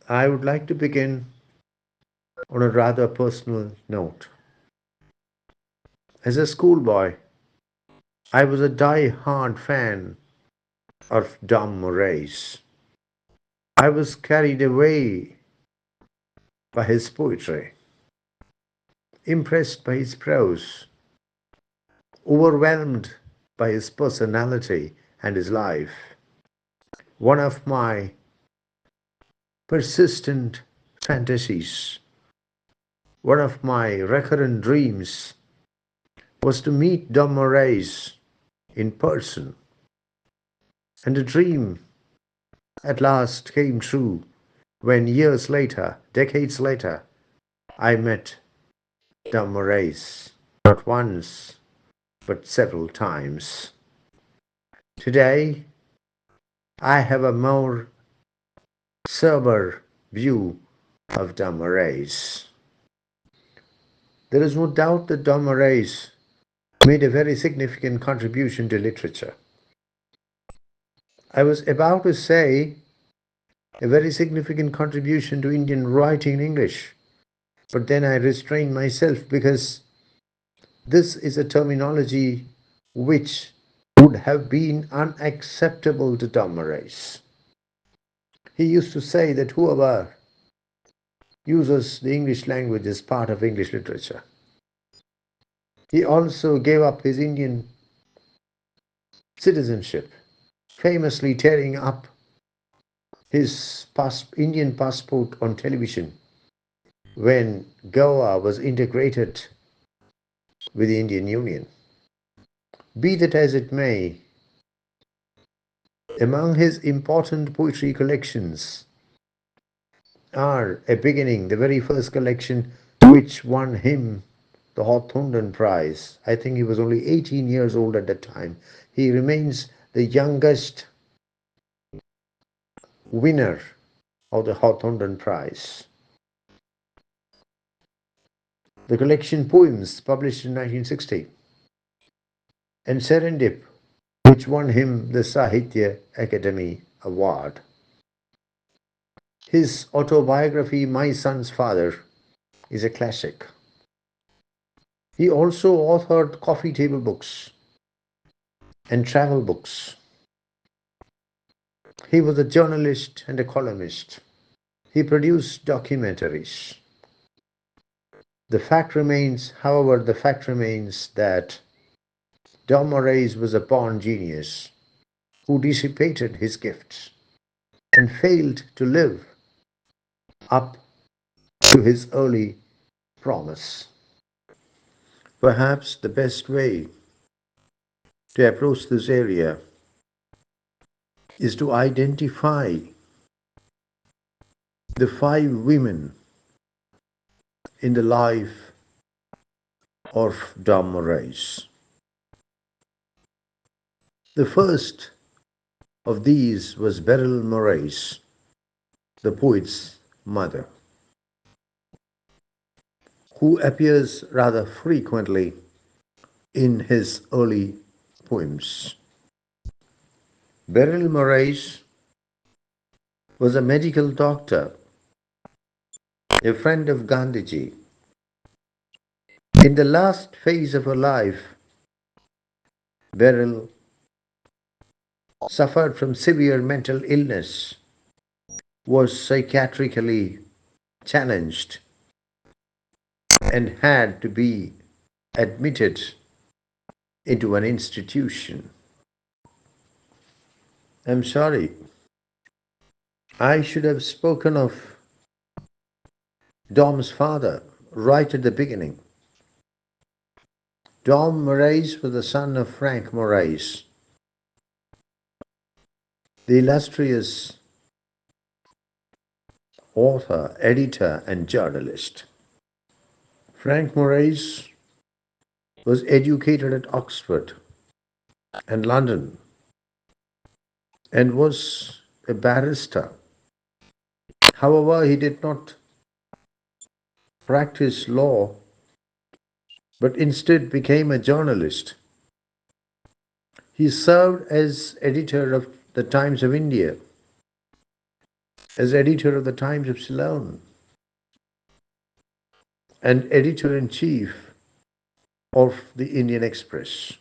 I would like to begin on a rather personal note. As a schoolboy, I was a die-hard fan of Dom Moraes. I was carried away by his poetry, impressed by his prose, overwhelmed by his personality and his life. One of my persistent fantasies, one of my recurrent dreams was to meet Dom Moraes in person. And the dream at last came true when years later, decades later, I met Dom Moraes, not once, but several times. Today, I have a more sober view of Dom Moraes. There is no doubt that Dom Moraes made a very significant contribution to literature. I was about to say a very significant contribution to Indian writing in English, but then I restrained myself because this is a terminology which would have been unacceptable to Dom Moraes. He used to say that whoever uses the English language as part of English literature. He also gave up his Indian citizenship, famously tearing up his Indian passport on television when Goa was integrated with the Indian Union. Be that as it may, among his important poetry collections are a beginning, the very first collection which won him the Hawthornden Prize. I think he was only 18 years old at that time. He remains the youngest winner of the Hawthornden Prize. The collection Poems, published in 1960, and Serendip, which won him the Sahitya Academy Award. His autobiography, My Son's Father, is a classic. He also authored coffee table books and travel books. He was a journalist and a columnist. He produced documentaries. The fact remains that Dom Moraes was a born genius who dissipated his gifts and failed to live up to his early promise. Perhaps the best way to approach this area is to identify the five women in the life of Dom Moraes. The first of these was Beryl Moraes, the poet's mother, who appears rather frequently in his early poems. Beryl Moraes was a medical doctor, a friend of Gandhiji. In the last phase of her life, Beryl suffered from severe mental illness, was psychiatrically challenged, and had to be admitted into an institution. I'm sorry, I should have spoken of Dom's father right at the beginning. Dom Moraes was the son of Frank Moraes, the illustrious author, editor, and journalist. Frank Moraes was educated at Oxford and London and was a barrister. However, he did not practice law but instead became a journalist. He served as editor of the Times of India as editor of the Times of Ceylon and editor-in-chief of the Indian Express.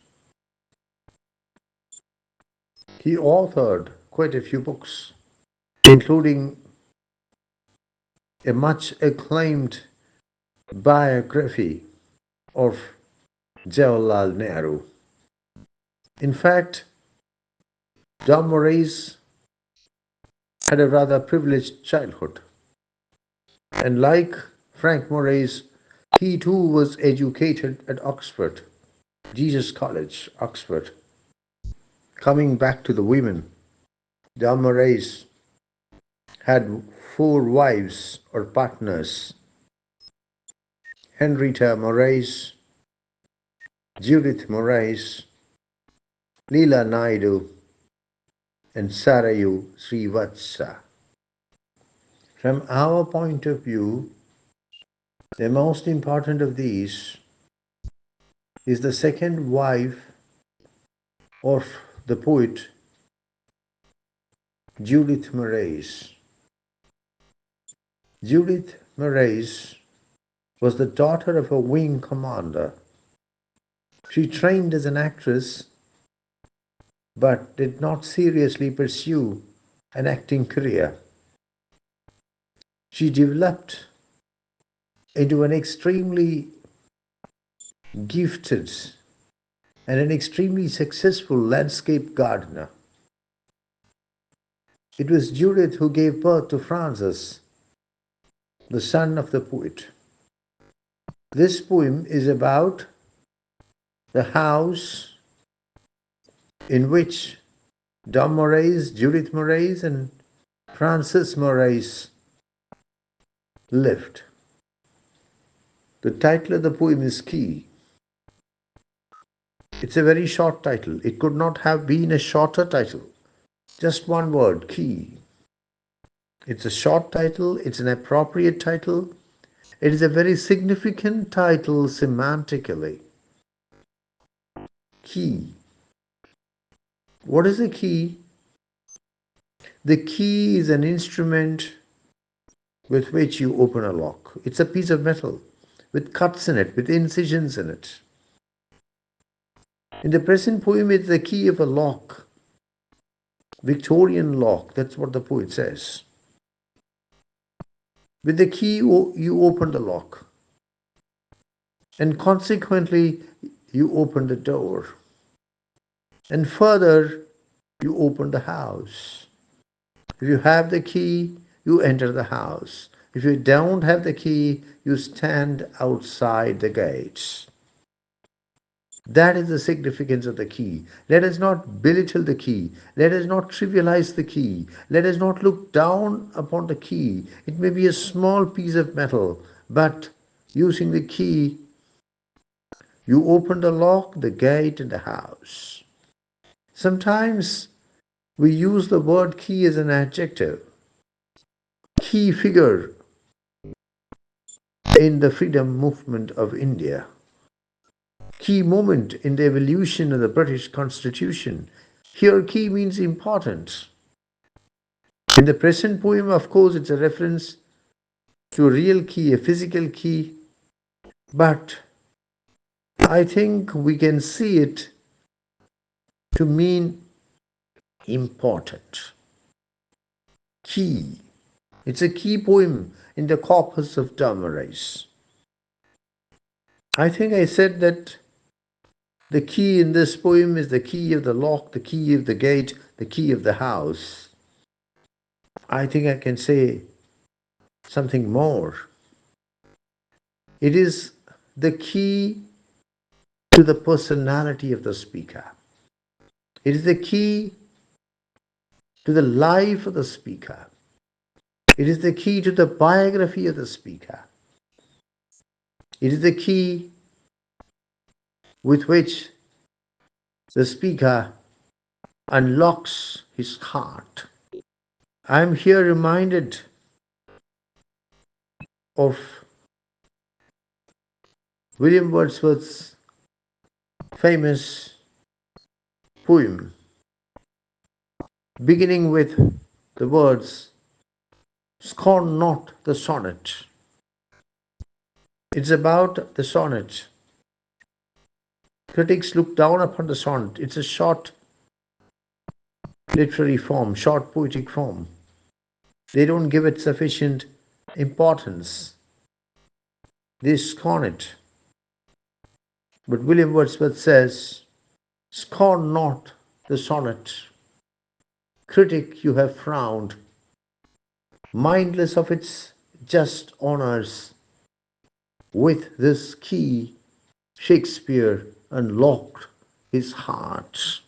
He authored quite a few books, including a much acclaimed biography of Jawaharlal Nehru. In fact, Dom Moraes had a rather privileged childhood. And like Frank Moraes, he too was educated at Oxford, Jesus College, Oxford. Coming back to the women, Dom Moraes had four wives or partners: Henrietta Moraes, Judith Moraes, Leela Naidu, and Sarayu Srivatsa. From our point of view, the most important of these is the second wife of the poet Judith Moraes. Judith Moraes was the daughter of a wing commander. She trained as an actress but did not seriously pursue an acting career. She developed into an extremely gifted and an extremely successful landscape gardener. It was Judith who gave birth to Francis, the son of the poet. This poem is about the house in which Dom Moraes, Judith Moraes, and Francis Moraes lived. The title of the poem is Key. It's a very short title. It could not have been a shorter title. Just one word, Key. It's a short title, it's an appropriate title. It is a very significant title semantically. Key. What is a key? The key is an instrument with which you open a lock. It's a piece of metal with cuts in it, with incisions in it. In the present poem, it's the key of a lock, Victorian lock. That's what the poet says. With the key, you open the lock, and consequently, you open the door. And further, you open the house. If you have the key, you enter the house. If you don't have the key, you stand outside the gates. That is the significance of the key. Let us not belittle the key. Let us not trivialize the key. Let us not look down upon the key. It may be a small piece of metal, but using the key, you open the lock, the gate, and the house. Sometimes we use the word key as an adjective. Key figure in the freedom movement of India. Key moment in the evolution of the British Constitution. Here, key means important. In the present poem, of course, it's a reference to a real key, a physical key, but I think we can see it to mean important. Key. It's a key poem in the corpus of Dom Moraes. I think I said that the key in this poem is the key of the lock, the key of the gate, the key of the house. I think I can say something more. It is the key to the personality of the speaker. It is the key to the life of the speaker. It is the key to the biography of the speaker. It is the key with which the speaker unlocks his heart. I am here reminded of William Wordsworth's famous poem, beginning with the words, Scorn not the sonnet. It's about the sonnet. Critics look down upon the sonnet. It's a short literary form, short poetic form. They don't give it sufficient importance. They scorn it. But William Wordsworth says, scorn not the sonnet. Critic, you have frowned, mindless of its just honours. With this key, Shakespeare unlocked his heart.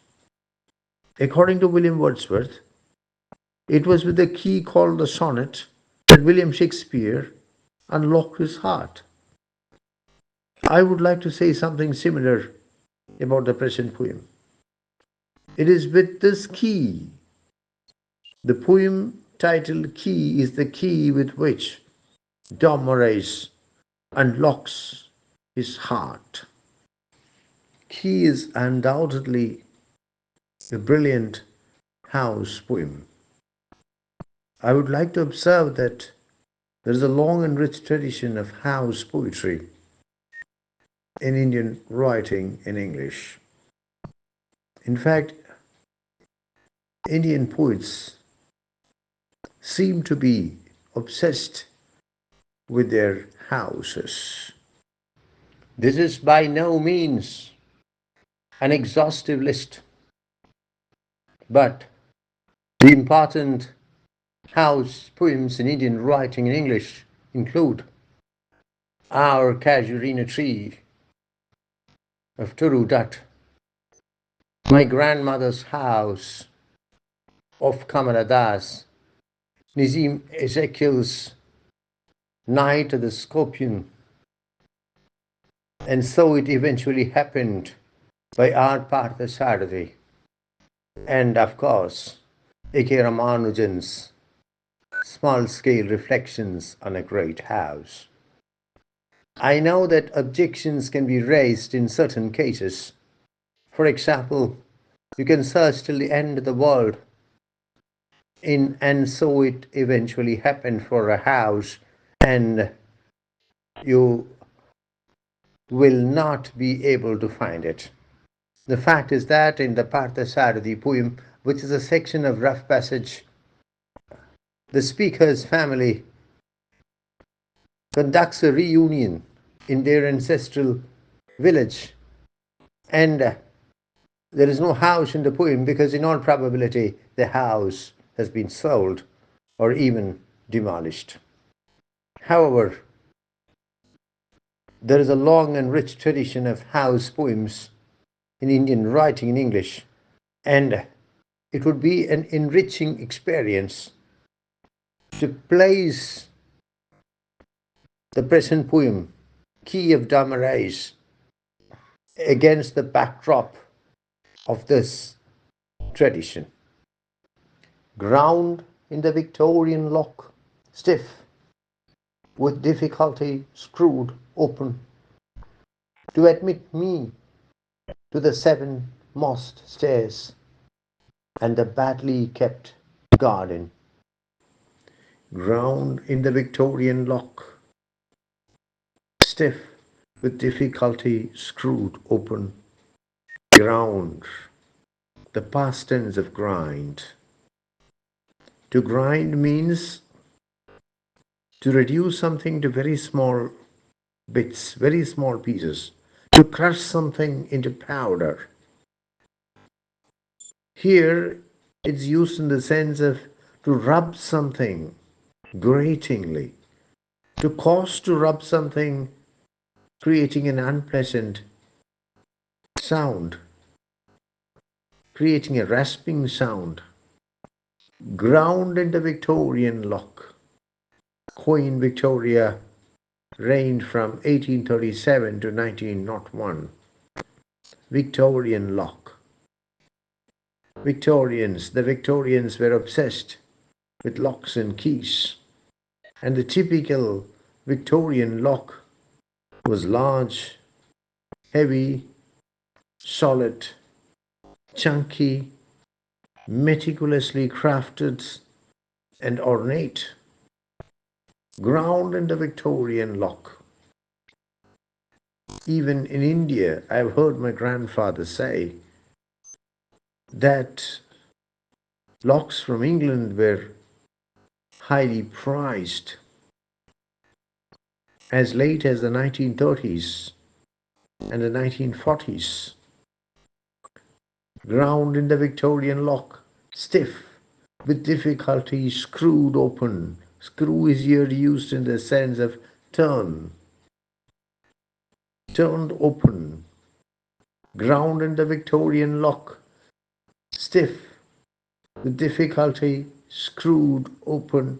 According to William Wordsworth, it was with the key called the sonnet that William Shakespeare unlocked his heart. I would like to say something similar about the present poem. It is with this key. The poem titled Key is the key with which Dom Moraes unlocks his heart. Key is undoubtedly a brilliant house poem. I would like to observe that there is a long and rich tradition of house poetry in Indian writing in English. In fact, Indian poets seem to be obsessed with their houses. This is by no means an exhaustive list, but the important house poems in Indian writing in English include Our Casuarina Tree of Turu Dutt, My Grandmother's House of Kamala Das, Nizim Ezekiel's Night of the Scorpion, and So It Eventually Happened by R. Parthasarathi, and of course, A.K. Ramanujan's Small-Scale Reflections on a Great House. I know that objections can be raised in certain cases. For example, you can search till the end of the world in And So It Eventually Happened for a house, and you will not be able to find it. The fact is that in the Parthasarathi poem, which is a section of rough passage, the speaker's family conducts a reunion in their ancestral village, and there is no house in the poem because in all probability the house has been sold or even demolished. However, there is a long and rich tradition of house poems in Indian writing in English, and it would be an enriching experience to place the present poem, Key of Dom Moraes, against the backdrop of this tradition. Ground in the Victorian lock, stiff, with difficulty screwed open, to admit me to the seven mossed stairs and the badly kept garden. Ground in the Victorian lock, stiff, with difficulty screwed open. Ground, the past tense of grind. To grind means to reduce something to very small bits, very small pieces, to crush something into powder. Here it's used in the sense of to rub something gratingly, to cause to rub something, creating an unpleasant sound, creating a rasping sound. Ground in the Victorian lock. Queen Victoria reigned from 1837 to 1901. Victorian lock. The Victorians were obsessed with locks and keys, and the typical Victorian lock was large, heavy, solid, chunky, meticulously crafted, and ornate. ground in the Victorian lock. Even in India, I've heard my grandfather say that locks from England were highly prized as late as the 1930s and the 1940s. Ground in the Victorian lock, stiff, with difficulty screwed open. Screw is here used in the sense of turned open. Ground in the Victorian lock, stiff, with difficulty screwed open.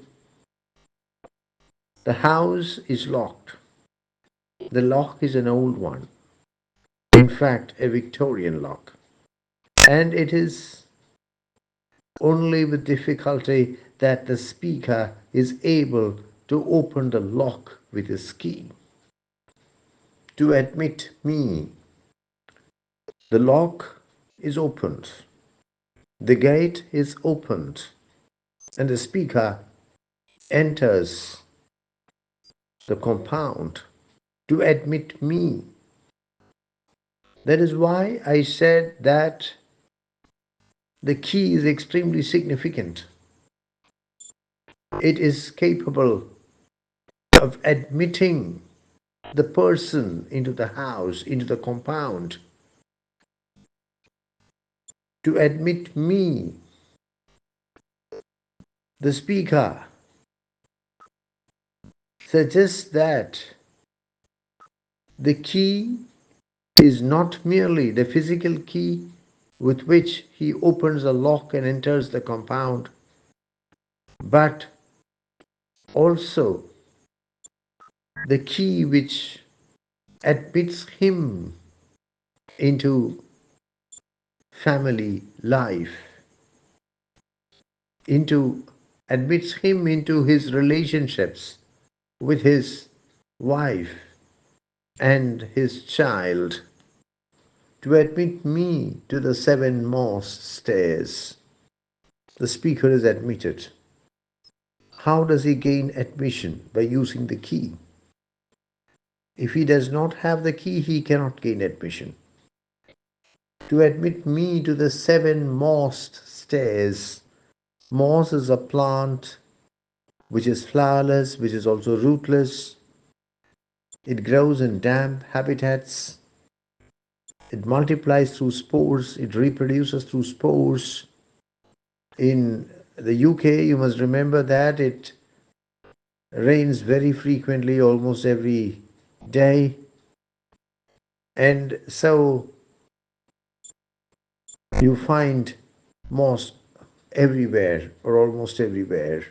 The house is locked. The lock is an old one, in fact, a Victorian lock, and it is only with difficulty that the speaker is able to open the lock with his key. To admit me, the lock is opened, the gate is opened, and the speaker enters the compound. To admit me. That is why I said that the key is extremely significant. It is capable of admitting the person into the house, into the compound. To admit me, the speaker suggests that the key is not merely the physical key with which he opens a lock and enters the compound, but also the key which admits him into family life, admits him into his relationships with his wife and his child. To admit me to the sevenmost stairs. The speaker is admitted. How does he gain admission? By using the key. If he does not have the key, he cannot gain admission. To admit me to the sevenmost stairs. Moss is a plant which is flowerless, which is also rootless. It grows in damp habitats. It multiplies through spores. It reproduces through spores. In the UK, you must remember that it rains very frequently, almost every day. And so you find moss everywhere or almost everywhere.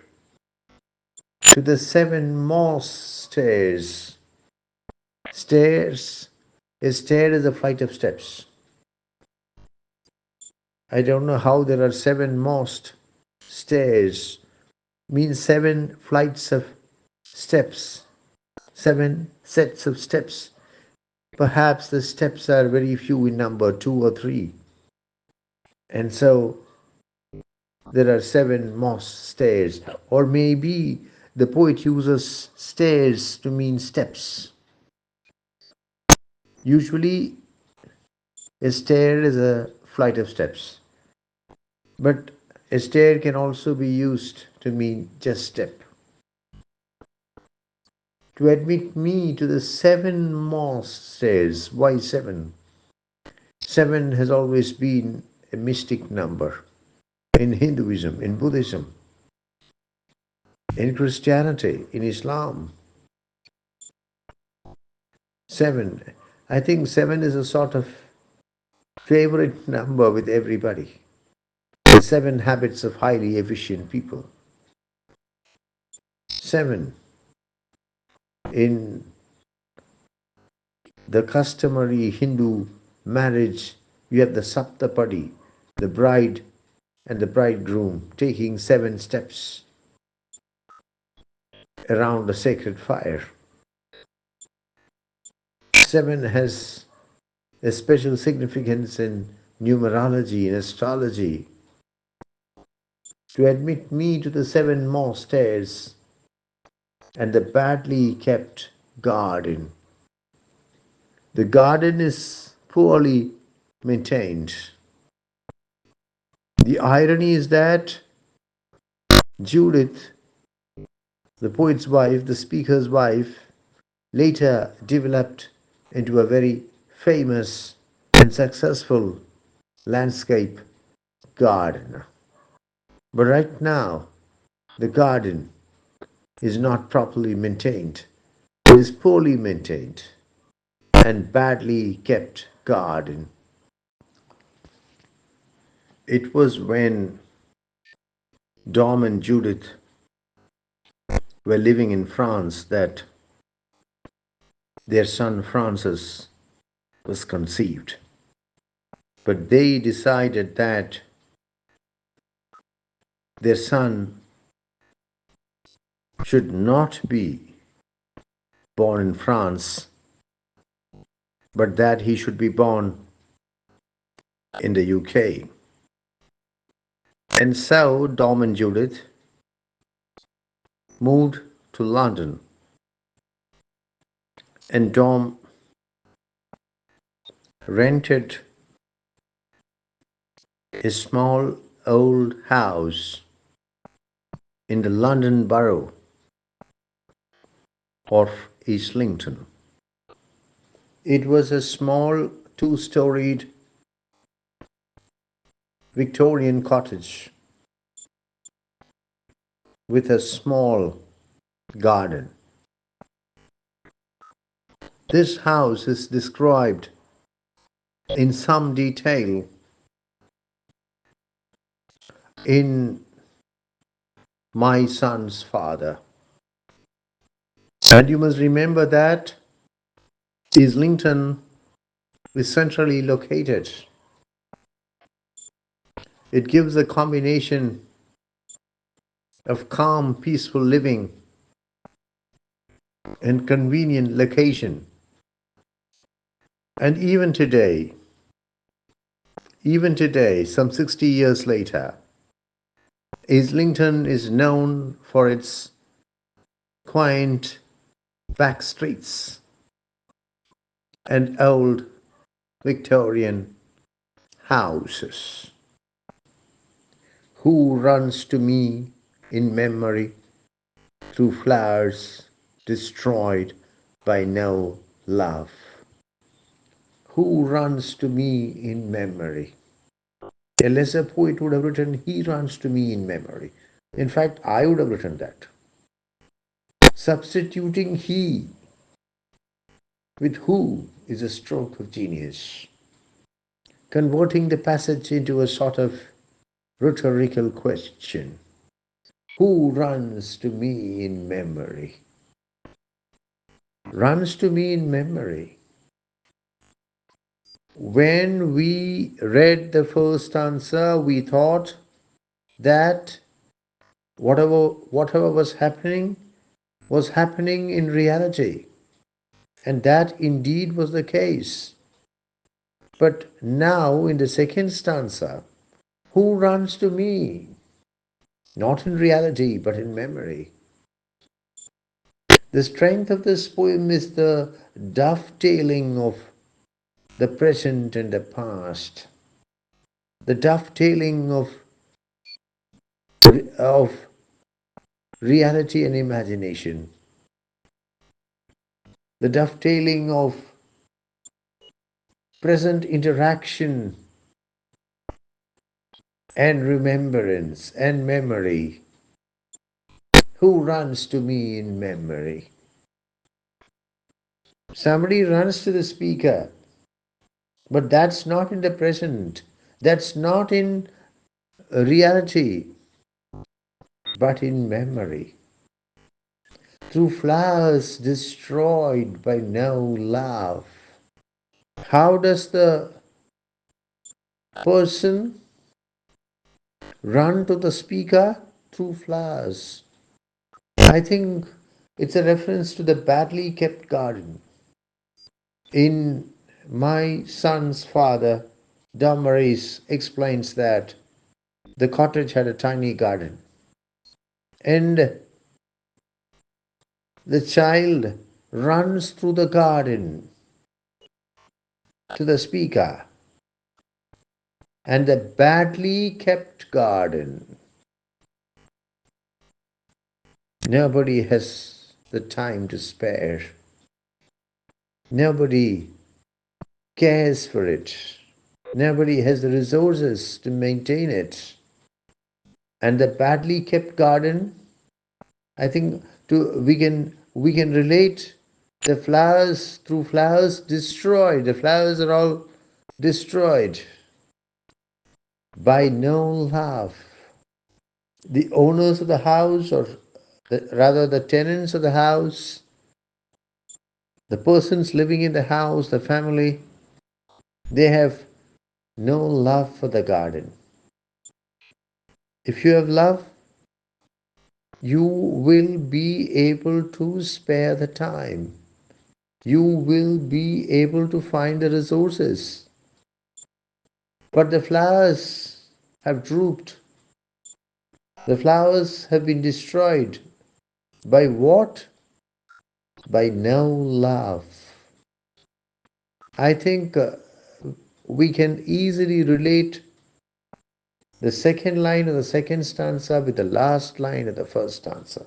To the seven moss stairs. A stair is a flight of steps. I don't know how there are seven moss stairs. Means seven flights of steps. Seven sets of steps. Perhaps the steps are very few in number, 2 or 3. And so there are seven moss stairs. Or maybe the poet uses stairs to mean steps. Usually a stair is a flight of steps. But a stair can also be used to mean just step. To admit me to the sevenmost stairs. Why 7? 7 has always been a mystic number in Hinduism, in Buddhism, in Christianity, in Islam. 7. I think 7 is a sort of favorite number with everybody. The 7 habits of highly efficient people. 7. In the customary Hindu marriage, you have the Saptapadi, the bride and the bridegroom taking 7 steps around a sacred fire. 7 has a special significance in numerology, in astrology. To admit me to the sevenmost stairs, and the badly kept garden. The garden is poorly maintained. The irony is that Judith, the poet's wife, the speaker's wife, later developed into a very famous and successful landscape gardener. But right now, the garden is not properly maintained. It is poorly maintained and badly kept garden. It was when Dom and Judith were living in France that their son Francis was conceived. But they decided that their son should not be born in France, but that he should be born in the UK. And so Dom and Judith moved to London, and Dom rented a small old house in the London borough of Islington. It was a small two-storied Victorian cottage with a small garden. This house is described in some detail in My Son's Father. And you must remember that Islington is centrally located. It gives a combination of calm, peaceful living and convenient location. And even today, some 60 years later, Islington is known for its quaint back streets and old Victorian houses. Who runs to me in memory through flowers destroyed by no love? Who runs to me in memory? A lesser poet would have written, he runs to me in memory. In fact, I would have written that. Substituting he with who is a stroke of genius. Converting the passage into a sort of rhetorical question. Who runs to me in memory? Runs to me in memory. When we read the first answer, we thought that whatever was happening in reality. And that indeed was the case. But now in the second stanza, who runs to me? Not in reality, but in memory. The strength of this poem is the dovetailing of the present and the past, the dovetailing of reality and imagination, the dovetailing of present interaction and remembrance and memory. Who runs to me in memory? Somebody runs to the speaker, but that's not in the present. That's not in reality, but in memory. Through flowers destroyed by no love. How does the person run to the speaker? Through flowers. I think it's a reference to the badly kept garden. In My Son's Father, Dom Moraes explains that the cottage had a tiny garden. And The child runs through the garden to the speaker, and the badly kept garden. Nobody has the time to spare. Nobody cares for it. Nobody has the resources to maintain it. And the badly kept garden, I think we can relate the flowers through flowers destroyed. The flowers are all destroyed by no love. The owners of the house, or rather the tenants of the house, the persons living in the house, the family, they have no love for the garden. If you have love, you will be able to spare the time. You will be able to find the resources. But the flowers have drooped. The flowers have been destroyed. By what? By no love. I think we can easily relate the second line of the second stanza with the last line of the first stanza.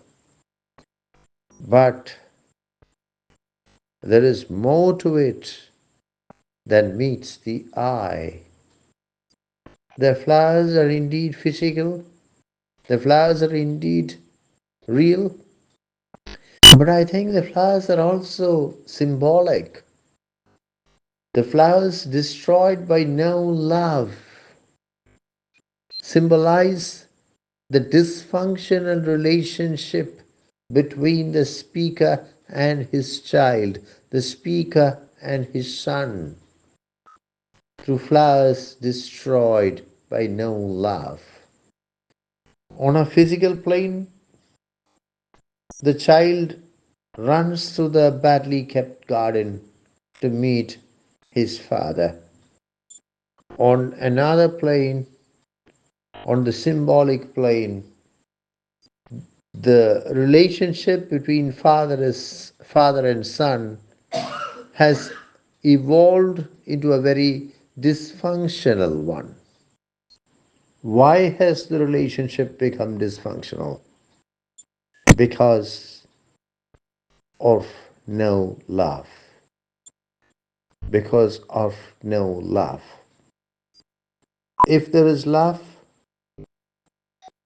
But there is more to it than meets the eye. The flowers are indeed physical, the flowers are indeed real, but I think the flowers are also symbolic. The flowers destroyed by no love symbolize the dysfunctional relationship between the speaker and his child, the speaker and his son, through flowers destroyed by no love. On a physical plane, the child runs through the badly kept garden to meet his father. On another plane, on the symbolic plane, the relationship between father and son has evolved into a very dysfunctional one. Why has the relationship become dysfunctional? Because of no love. Because of no love. If there is love,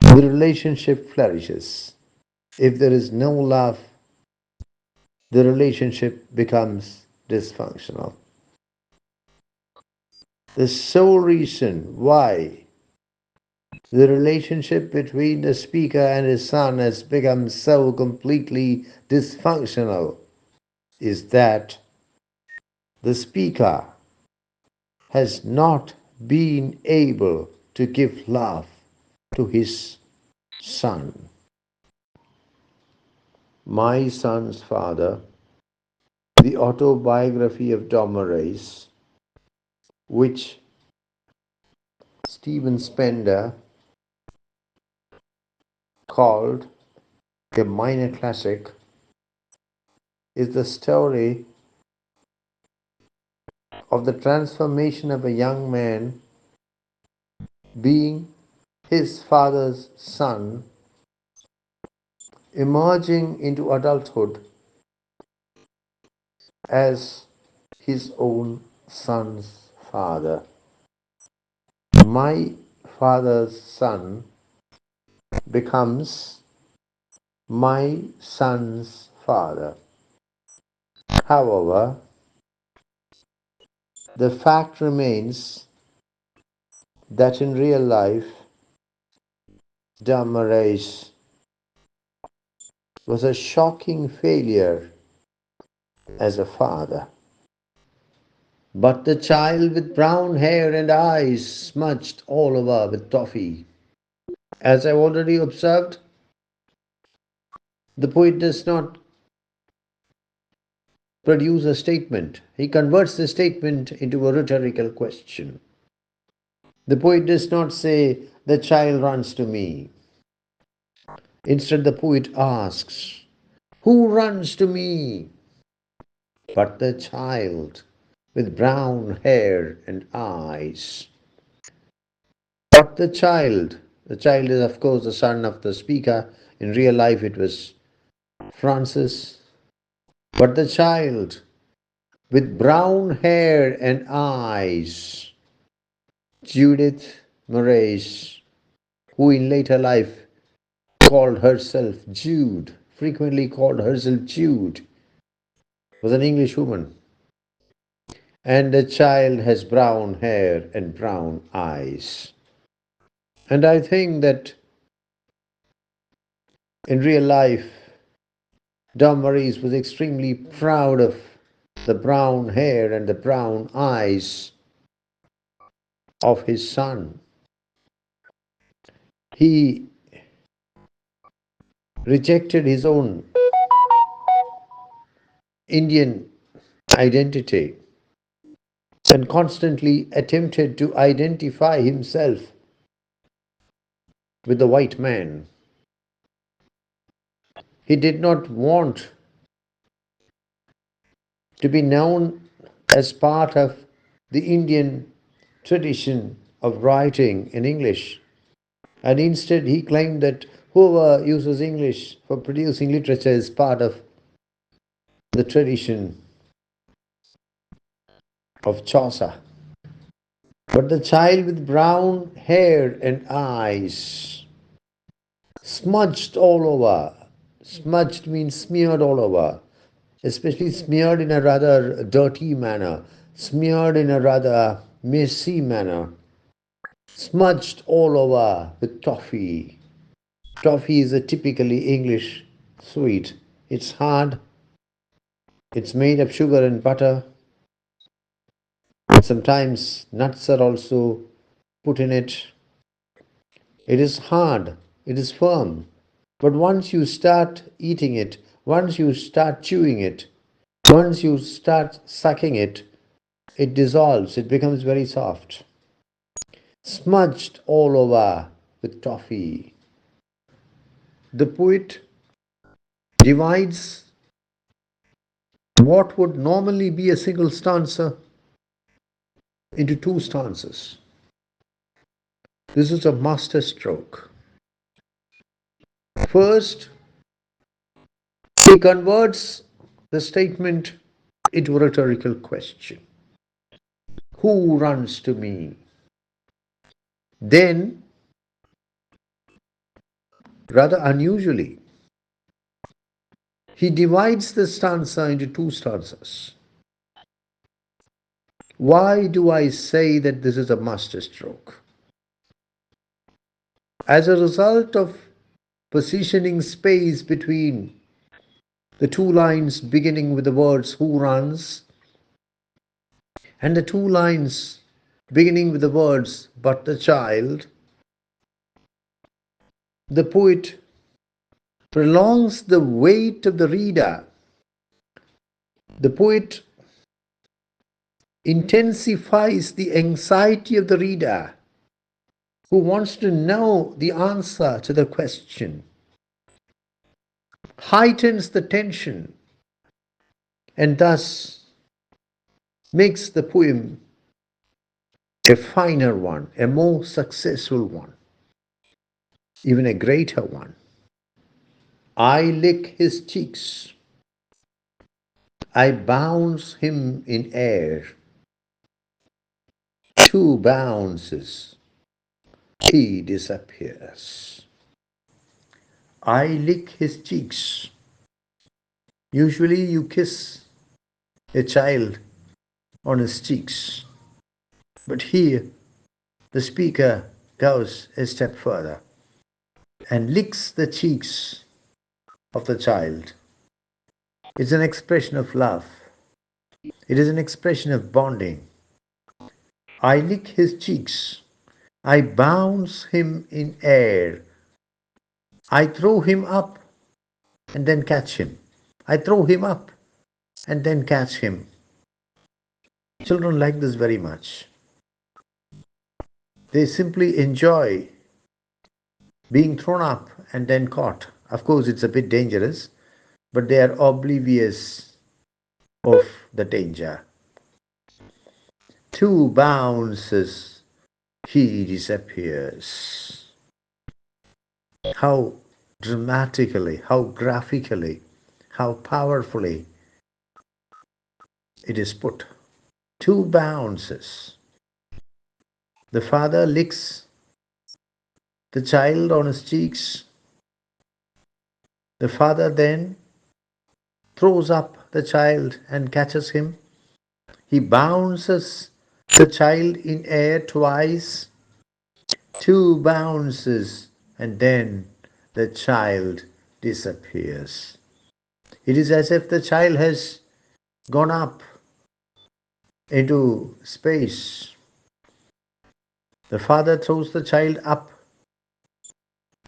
the relationship flourishes. If there is no love, the relationship becomes dysfunctional. The sole reason why the relationship between the speaker and his son has become so completely dysfunctional is that the speaker has not been able to give love to his son. My Son's Father, the autobiography of Dom Moraes, which Stephen Spender called a minor classic, is the story of the transformation of a young man being his father's son, emerging into adulthood as his own son's father. My father's son becomes my son's father. However, the fact remains that in real life, Dom Moraes was a shocking failure as a father. But the child with brown hair and eyes smudged all over with toffee. As I've already observed, the poet does not produce a statement. He converts the statement into a rhetorical question. The poet does not say, "The child runs to me." Instead, the poet asks, Who runs to me? But the child with brown hair and eyes. But the child is of course the son of the speaker. In real life it was Francis. But the child with brown hair and eyes, Judith Moraes, who in later life called herself Jude, frequently called herself Jude, was an English woman. And the child has brown hair and brown eyes. And I think that in real life, Dom Moraes was extremely proud of the brown hair and the brown eyes of his son. He rejected his own Indian identity and constantly attempted to identify himself with the white man. He did not want to be known as part of the Indian tradition of writing in English. And instead, he claimed that whoever uses English for producing literature is part of the tradition of Chaucer. But the child with brown hair and eyes, smudged all over, smudged means smeared all over, especially smeared in a rather dirty manner, smeared in a rather messy manner, smudged all over with toffee. Toffee is a typically English sweet. It's hard, it's made of sugar and butter. Sometimes nuts are also put in it. It is hard, it is firm. But once you start eating it, once you start chewing it, once you start sucking it, it dissolves, it becomes very soft. Smudged all over with toffee. The poet divides what would normally be a single stanza into two stanzas. This is a master stroke. First, he converts the statement into a rhetorical question. Who runs to me? Then, rather unusually, he divides the stanza into two stanzas. Why do I say that this is a masterstroke? As a result of positioning space between the two lines beginning with the words who runs and the two lines beginning with the words but the child, the poet prolongs the weight of the reader. The poet intensifies the anxiety of the reader who wants to know the answer to the question, heightens the tension, and thus makes the poem a finer one, a more successful one, even a greater one. I lick his cheeks, I bounce him in air. 2 bounces, he disappears. I lick his cheeks. Usually you kiss a child on his cheeks. But here the speaker goes a step further and licks the cheeks of the child. It's an expression of love. It is an expression of bonding. I lick his cheeks. I bounce him in air. I throw him up and then catch him. I throw him up and then catch him. Children like this very much. They simply enjoy being thrown up and then caught. Of course, it's a bit dangerous, but they are oblivious of the danger. Two bounces, he disappears. How dramatically, how graphically, how powerfully it is put. Two bounces. The father licks the child on his cheeks. The father then throws up the child and catches him. He bounces the child in air twice, two bounces, and then the child disappears. It is as if the child has gone up into space. The father throws the child up,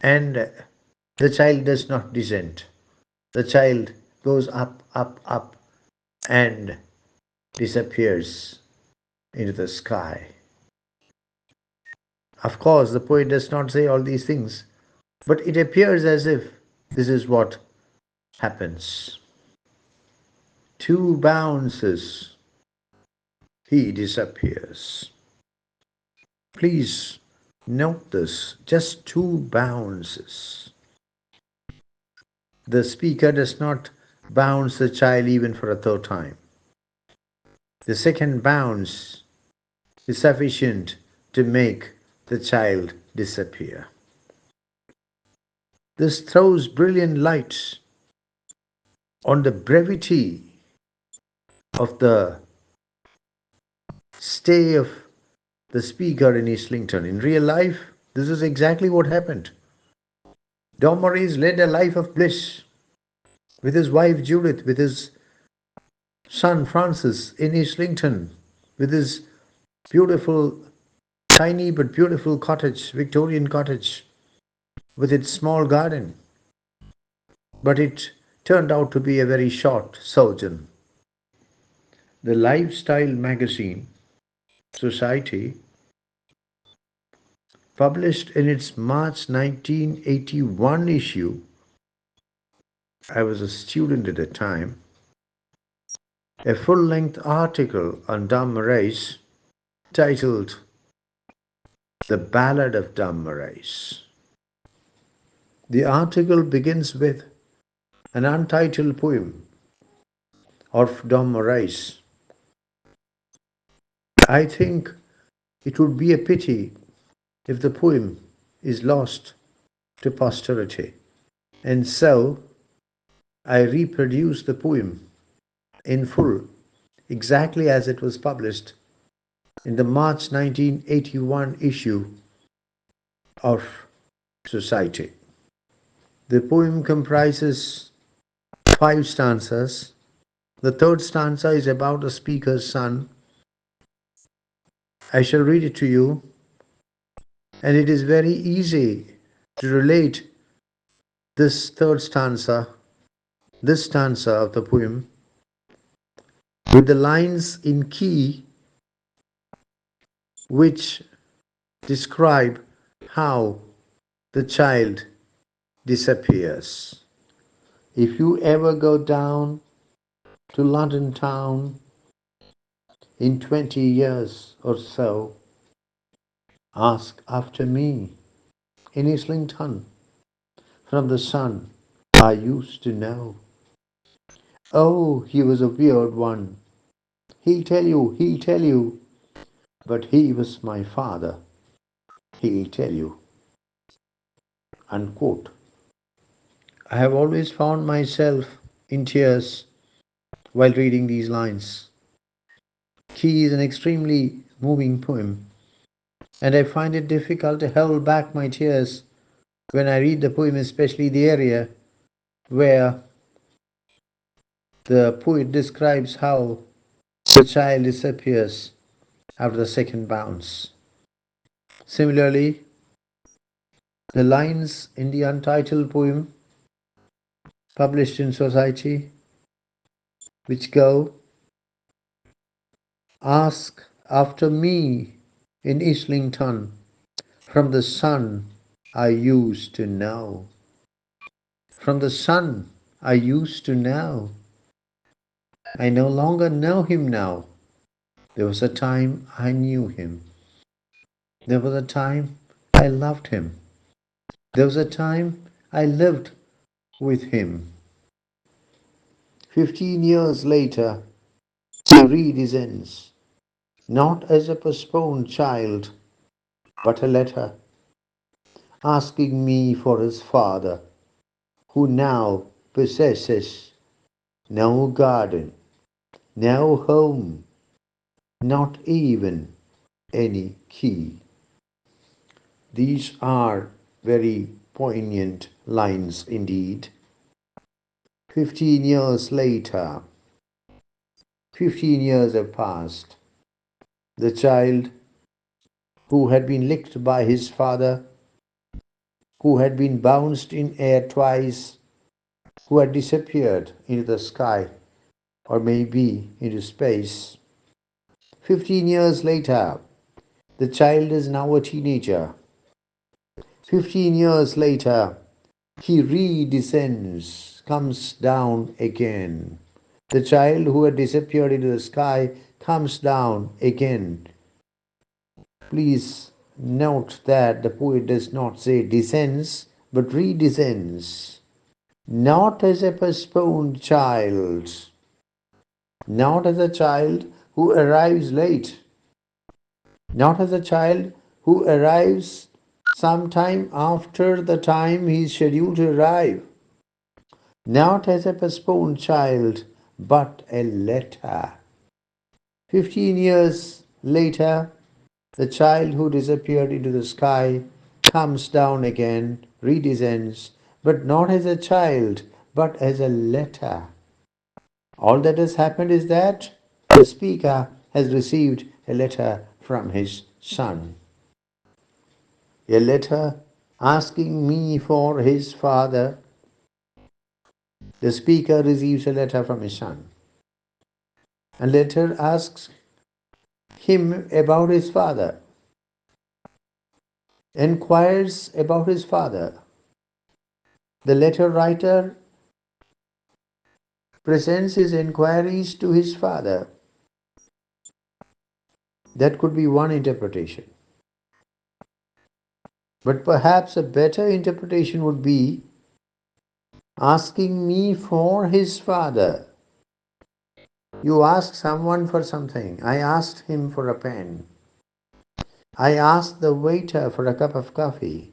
and the child does not descend. The child goes up, up, up, and disappears into the sky. Of course, the poet does not say all these things, but it appears as if this is what happens. Two bounces, he disappears. Please note this, just two bounces. The speaker does not bounce the child even for a third time. The second bounce is sufficient to make the child disappear. This throws brilliant light on the brevity of the stay of the speaker in Islington. In real life, this is exactly what happened. Dom Moraes led a life of bliss with his wife Judith, with his son Francis in Islington, with his beautiful, tiny but beautiful cottage, Victorian cottage, with its small garden. But it turned out to be a very short sojourn. The lifestyle magazine, Society, published in its March 1981 issue, I was a student at the time, a full-length article on Dom Moraes titled The Ballad of Dom Moraes. The article begins with an untitled poem of Dom Moraes. I think it would be a pity if the poem is lost to posterity. And so I reproduce the poem in full, exactly as it was published in the March 1981 issue of Society. The poem comprises 5 stanzas. The third stanza is about the speaker's son. I shall read it to you, and it is very easy to relate this third stanza, this stanza of the poem, with the lines in key which describe how the child disappears. If you ever go down to London town in 20 years or so, ask after me in Islington from the son I used to know. Oh, he was a weird one. He'll tell you, but he was my father. He'll tell you. Unquote. I have always found myself in tears while reading these lines. Key is an extremely moving poem, and I find it difficult to hold back my tears when I read the poem, especially the area where the poet describes how the child disappears after the second bounce. Similarly, the lines in the untitled poem published in Society, which go, ask after me in Islington from the son I used to know. From the son I used to know. I no longer know him now. There was a time I knew him. There was a time I loved him. There was a time I lived with him. 15 years later, he redescends, not as a postponed child, but a letter asking me for his father, who now possesses no garden, no home, not even any key. These are very poignant lines indeed. 15 years later, 15 years have passed. The child who had been licked by his father, who had been bounced in air twice, who had disappeared into the sky or maybe into space. 15 years later, the child is now a teenager. 15 years later, he redescends, comes down again. The child who had disappeared into the sky comes down again. Please note that the poet does not say descends, but redescends. Not as a postponed child, not as a child who arrives late, not as a child who arrives sometime after the time he is scheduled to arrive, not as a postponed child, but a letter. 15 years later, the child who disappeared into the sky comes down again, redescends, but not as a child, but as a letter. All that has happened is that the speaker has received a letter from his son. A letter asking me for his father. The speaker receives a letter from his son. A letter asks him about his father, inquires about his father. The letter writer presents his inquiries to his father. That could be one interpretation. But perhaps a better interpretation would be asking me for his father. You ask someone for something. I asked him for a pen. I asked the waiter for a cup of coffee.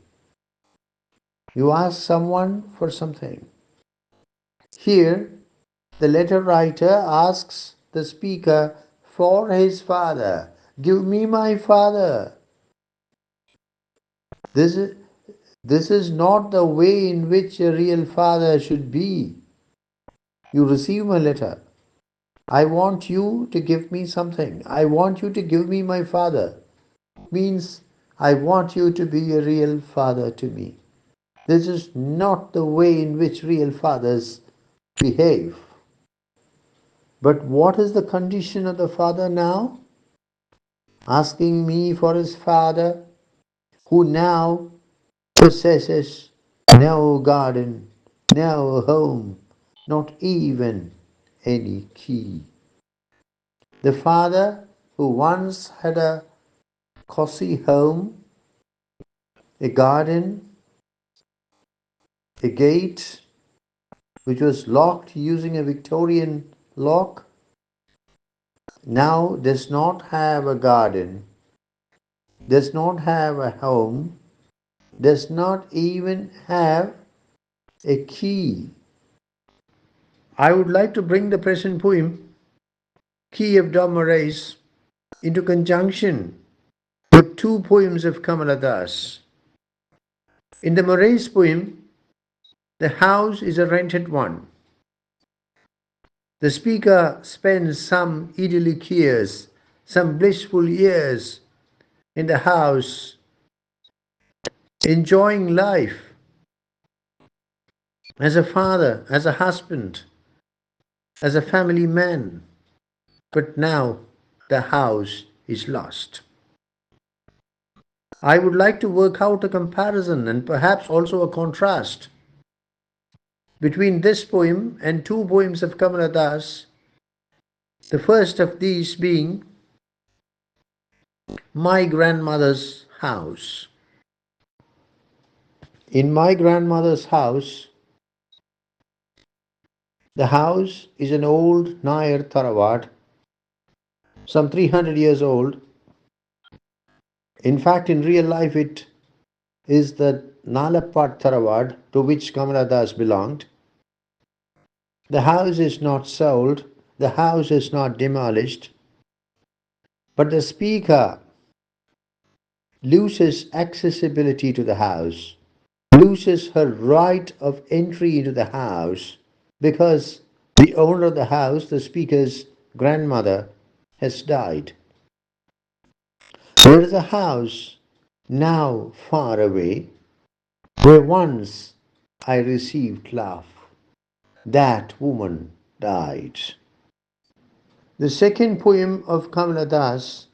You ask someone for something. Here, the letter writer asks the speaker for his father. Give me my father. This is not the way in which a real father should be. You receive my letter. I want you to give me something. I want you to give me my father. Means I want you to be a real father to me. This is not the way in which real fathers behave. But what is the condition of the father now? Asking me for his father, who now possesses no garden, no home, not even any key. The father who once had a cozy home, a garden, a gate which was locked using a Victorian lock, now does not have a garden, does not have a home, does not even have a key. I would like to bring the present poem, Key of Dom Moraes, into conjunction with two poems of Kamala Das. In the Moraes poem, the house is a rented one. The speaker spends some idyllic years, some blissful years in the house, enjoying life as a father, as a husband, as a family man. But now the house is lost. I would like to work out a comparison and perhaps also a contrast between this poem and two poems of Kamala Das, the first of these being My Grandmother's House. In my grandmother's house, the house is an old Nair Tharawad, some 300 years old. In fact, in real life, it is the Nalapad Tharawad to which Kamala Das belonged. The house is not sold, the house is not demolished, but the speaker loses accessibility to the house, loses her right of entry into the house because the owner of the house, the speaker's grandmother, has died. There is a house now far away where once I received love. That woman died. The second poem of Kamala Das,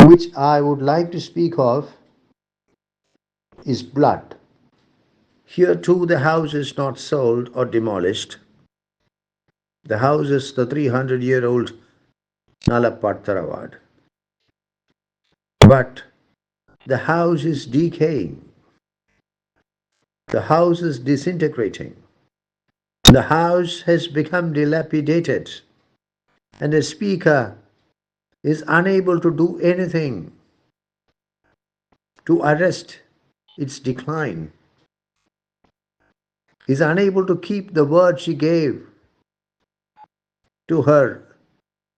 which I would like to speak of, is Blood. Here too the house is not sold or demolished. The house is the 300-year-old Nalapad Tharawad. But the house is decaying. The house is disintegrating. The house has become dilapidated. And the speaker is unable to do anything to arrest its decline, is unable to keep the word she gave to her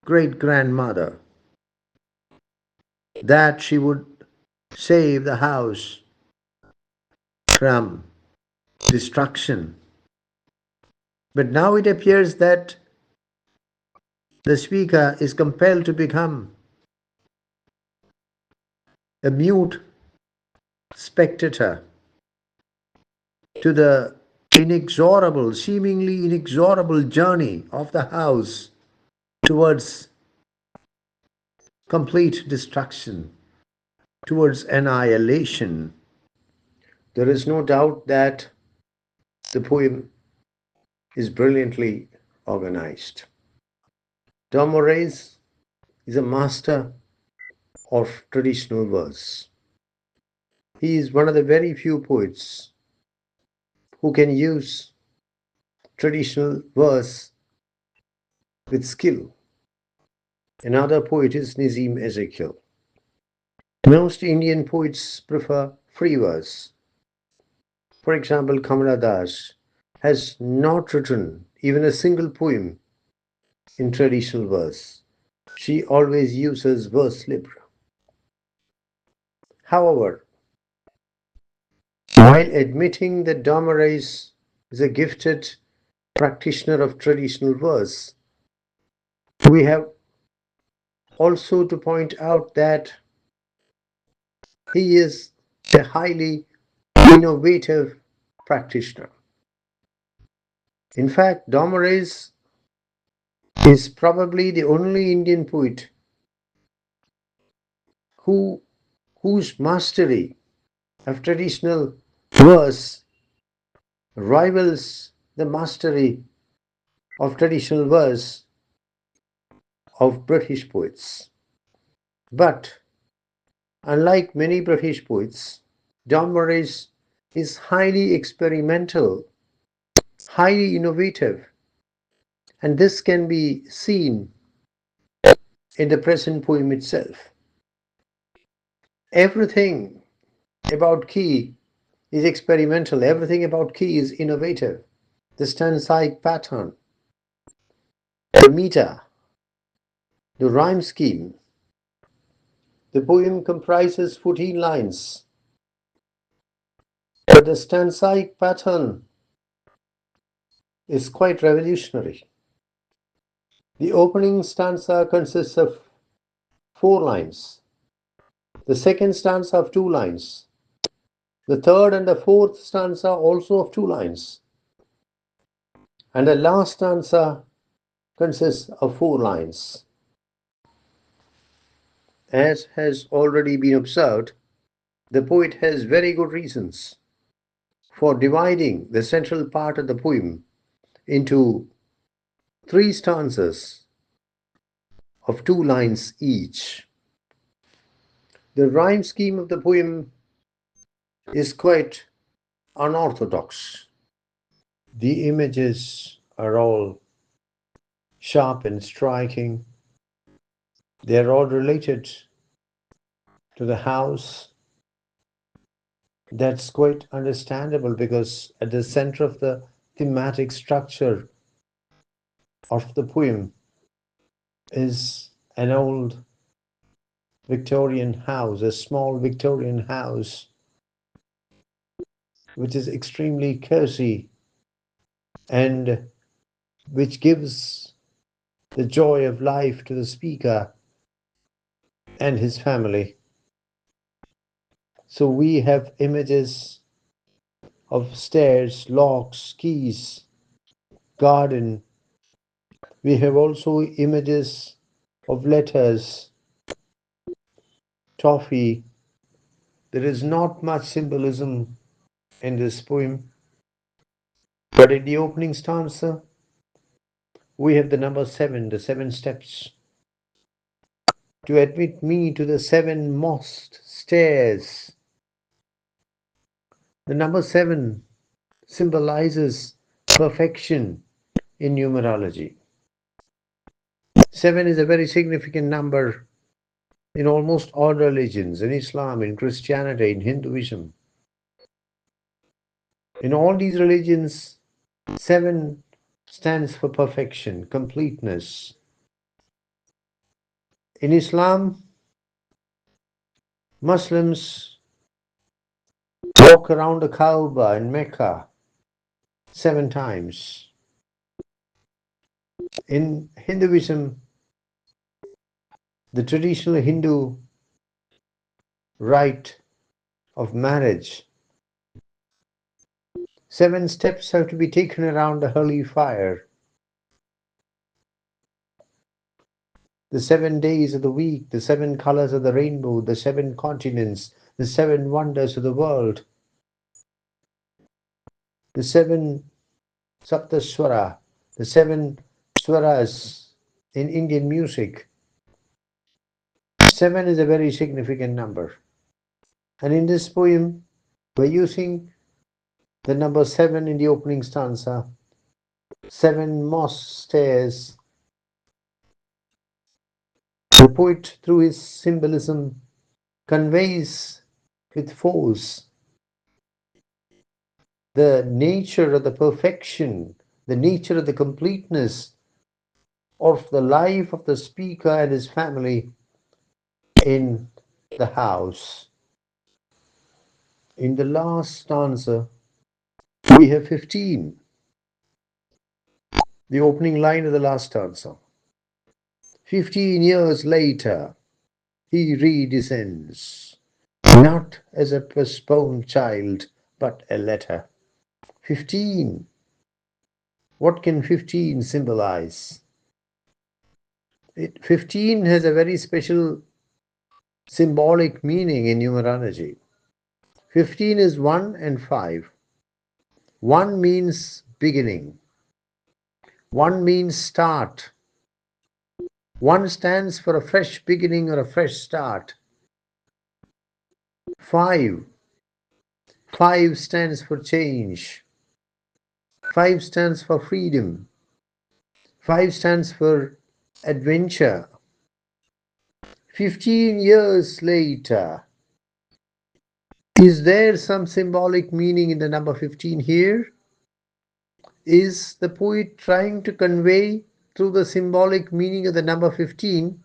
great grandmother that she would save the house from destruction. But now it appears that the speaker is compelled to become a mute spectator to the inexorable, seemingly inexorable journey of the house towards complete destruction, towards annihilation. There is no doubt that the poem is brilliantly organized. Dom Moraes is a master of traditional verse. He is one of the very few poets who can use traditional verse with skill. Another poet is Nizim Ezekiel. Most Indian poets prefer free verse. For example, Kamala Das has not written even a single poem in traditional verse. She always uses verse libre. However, while admitting that Dom Moraes is a gifted practitioner of traditional verse, we have also to point out that he is a highly innovative practitioner. In fact, Dom Moraes is probably the only Indian poet whose mastery of traditional verse rivals the mastery of traditional verse of British poets. But unlike many British poets, Dom Moraes is highly experimental, highly innovative, and this can be seen in the present poem itself. Everything about key is experimental, everything about key is innovative. The stanzaic pattern, the meter, the rhyme scheme. The poem comprises 14 lines, but the stanzaic pattern is quite revolutionary. The opening stanza consists of 4 lines, the second stanza of 2 lines, the third and the fourth stanza also of 2 lines, and the last stanza consists of 4 lines. As has already been observed, the poet has very good reasons for dividing the central part of the poem into three stanzas of 2 lines each. The rhyme scheme of the poem is quite unorthodox. The images are all sharp and striking. They are all related to the house. That's quite understandable because at the center of the thematic structure of the poem is an old Victorian house, a small Victorian house, which is extremely cozy and which gives the joy of life to the speaker and his family. So we have images of stairs, locks, keys, garden. We have also images of letters, toffee. There is not much symbolism in this poem, but in the opening stanza, we have the number 7, the 7 steps. To admit me to the 7 moss stairs. The number 7 symbolizes perfection in numerology. 7 is a very significant number in almost all religions, in Islam, in Christianity, in Hinduism. In all these religions, 7 stands for perfection, completeness. In Islam, Muslims walk around the Kaaba in Mecca 7 times. In Hinduism, the traditional Hindu rite of marriage, 7 steps have to be taken around the holy fire. The 7 days of the week, the 7 colors of the rainbow, the 7 continents, the 7 wonders of the world, the 7 Saptaswara, the 7 swaras in Indian music. 7 is a very significant number. And in this poem, we're using the number 7 in the opening stanza. 7 moss stairs. The poet, through his symbolism, conveys with force the nature of the perfection, the nature of the completeness of the life of the speaker and his family in the house. In the last stanza, we have 15, the opening line of the last stanza. 15 years later, he redescends, not as a postponed child, but a letter. 15. What can 15 symbolize? 15 has a very special symbolic meaning in numerology. 15 is 1 and 5. 1 means beginning. 1 means start. 1 stands for a fresh beginning or a fresh start. 5 stands for change. 5 stands for freedom. 5 stands for adventure. 15 years later. Is there some symbolic meaning in the number 15 here? Is the poet trying to convey through the symbolic meaning of the number 15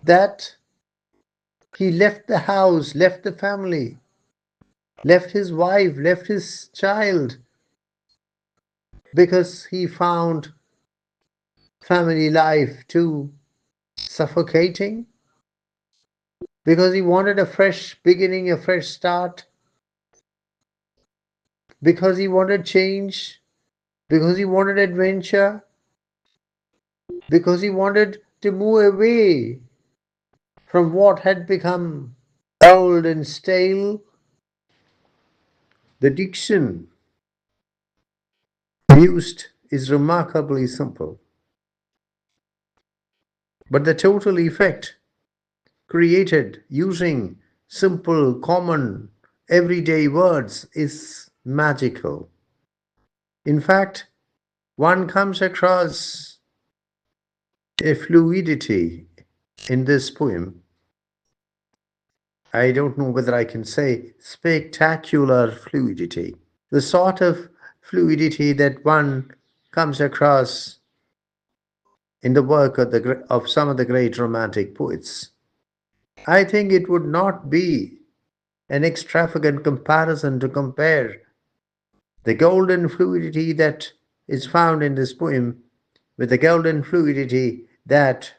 that he left the house, left the family, left his wife, left his child because he found family life too suffocating? Because he wanted a fresh beginning, a fresh start? Because he wanted change? Because he wanted adventure? Because he wanted to move away from what had become old and stale? The diction used is remarkably simple, but the total effect created using simple, common, everyday words is magical. In fact, one comes across a fluidity in this poem. I don't know whether I can say spectacular fluidity. The sort of fluidity that one comes across in the work of some of the great romantic poets. I think it would not be an extravagant comparison to compare the golden fluidity that is found in this poem with the golden fluidity that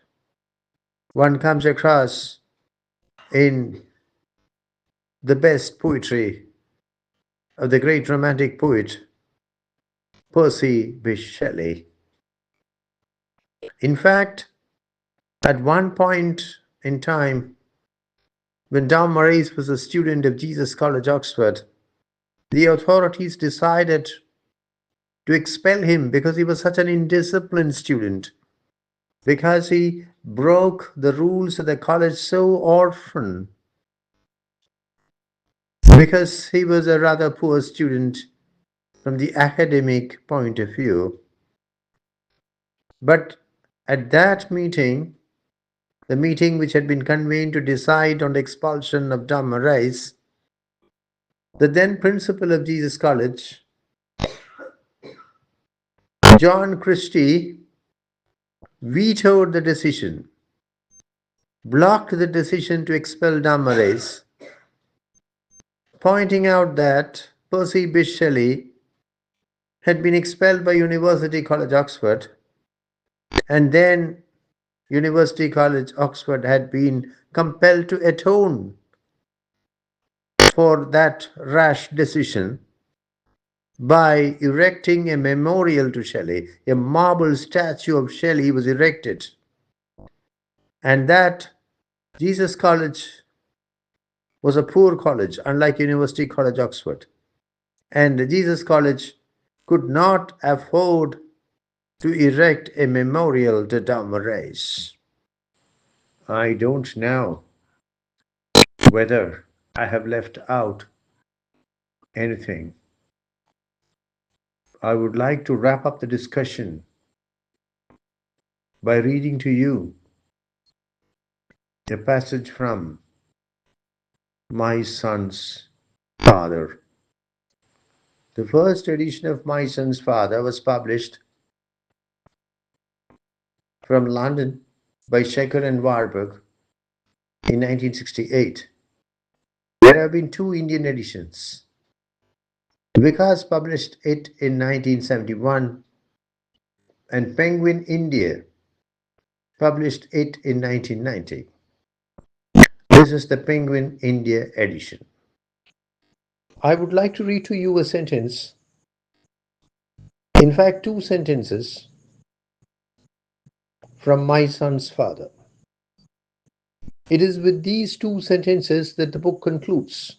one comes across in the best poetry of the great romantic poet Percy Bysshe Shelley. In fact, at one point in time, when Dom Moraes was a student of Jesus College, Oxford, the authorities decided to expel him because he was such an indisciplined student, because he broke the rules of the college so often, because he was a rather poor student from the academic point of view. But at that meeting, the meeting which had been convened to decide on the expulsion of Dom Moraes, the then principal of Jesus College, John Christie, vetoed the decision, blocked the decision to expel Dom Moraes, pointing out that Percy Bysshe Shelley had been expelled by University College, Oxford, and then University College, Oxford had been compelled to atone for that rash decision by erecting a memorial to Shelley. A marble statue of Shelley was erected, and that Jesus College was a poor college, unlike University College, Oxford. And Jesus College could not afford to erect a memorial to Dom Moraes. I don't know whether I have left out anything. I would like to wrap up the discussion by reading to you a passage from My Son's Father. The first edition of My Son's Father was published from London by Shekhar and Warburg in 1968. There have been two Indian editions. Vikas published it in 1971 and Penguin India published it in 1990. This is the Penguin India edition. I would like to read to you a sentence, in fact, two sentences from My Son's Father. It is with these two sentences that the book concludes.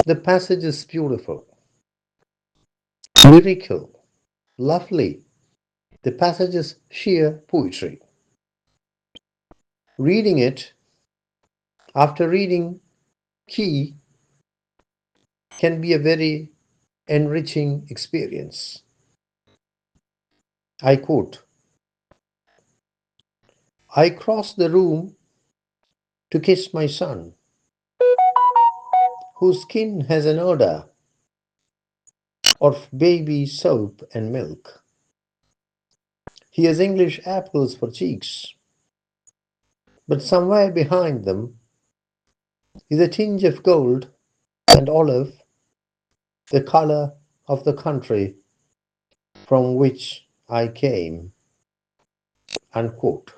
The passage is beautiful, lyrical, lovely. The passage is sheer poetry. Reading it, after reading Key, can be a very enriching experience. I quote, I crossed the room to kiss my son, whose skin has an odor of baby soap and milk. He has English apples for cheeks, but somewhere behind them is a tinge of gold and olive, the color of the country from which I came. Unquote.